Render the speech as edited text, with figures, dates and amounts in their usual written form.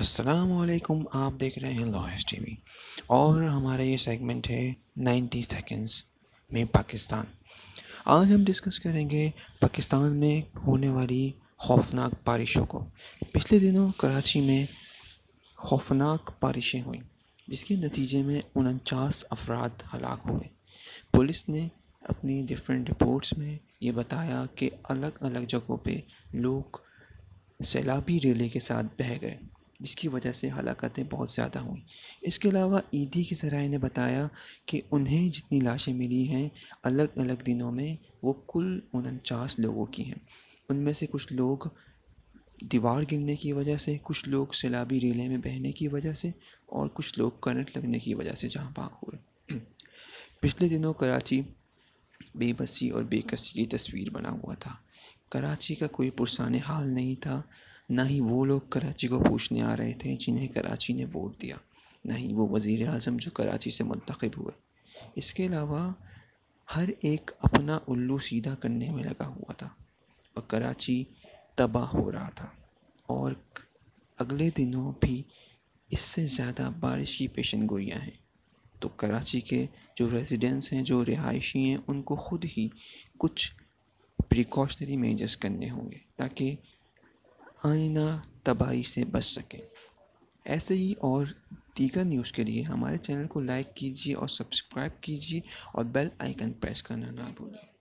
السلام علیکم، آپ دیکھ رہے ہیں لاہس ٹی وی اور ہمارا یہ سیگمنٹ ہے 90 سیکنڈز میں پاکستان۔ آج ہم ڈسکس کریں گے پاکستان میں ہونے والی خوفناک بارشوں کو۔ پچھلے دنوں کراچی میں خوفناک بارشیں ہوئیں جس کے نتیجے میں 49 افراد ہلاک ہوئے۔ پولیس نے اپنی ڈفرینٹ رپورٹس میں یہ بتایا کہ الگ الگ جگہوں پہ لوگ سیلابی ریلے کے ساتھ بہہ گئے جس کی وجہ سے ہلاکتیں بہت زیادہ ہوئیں۔ اس کے علاوہ ایدھی کے ذرائع نے بتایا کہ انہیں جتنی لاشیں ملی ہیں الگ الگ دنوں میں وہ کل 49 لوگوں کی ہیں۔ ان میں سے کچھ لوگ دیوار گرنے کی وجہ سے، کچھ لوگ سیلابی ریلے میں بہنے کی وجہ سے اور کچھ لوگ کرنٹ لگنے کی وجہ سے جہاں بھاگ ہوئے۔ پچھلے دنوں کراچی بے بسی اور بے کسی کی تصویر بنا ہوا تھا۔ کراچی کا کوئی پرسان حال نہیں تھا، نہ ہی وہ لوگ کراچی کو پوچھنے آ رہے تھے جنہیں کراچی نے ووٹ دیا، نہ ہی وہ وزیر اعظم جو کراچی سے منتخب ہوئے۔ اس کے علاوہ ہر ایک اپنا الو سیدھا کرنے میں لگا ہوا تھا اور کراچی تباہ ہو رہا تھا، اور اگلے دنوں بھی اس سے زیادہ بارش کی پیشن گوئیاں ہیں۔ تو کراچی کے جو ریزیڈنٹس ہیں، جو رہائشی ہیں، ان کو خود ہی کچھ پریکاشنری میجرز کرنے ہوں گے تاکہ آئندہ تباہی سے بچ سکیں۔ ایسے ہی اور دیگر نیوز کے لیے ہمارے چینل کو لائک کیجیے اور سبسکرائب کیجیے اور بیل آئیکن پریس کرنا نہ بھولیں۔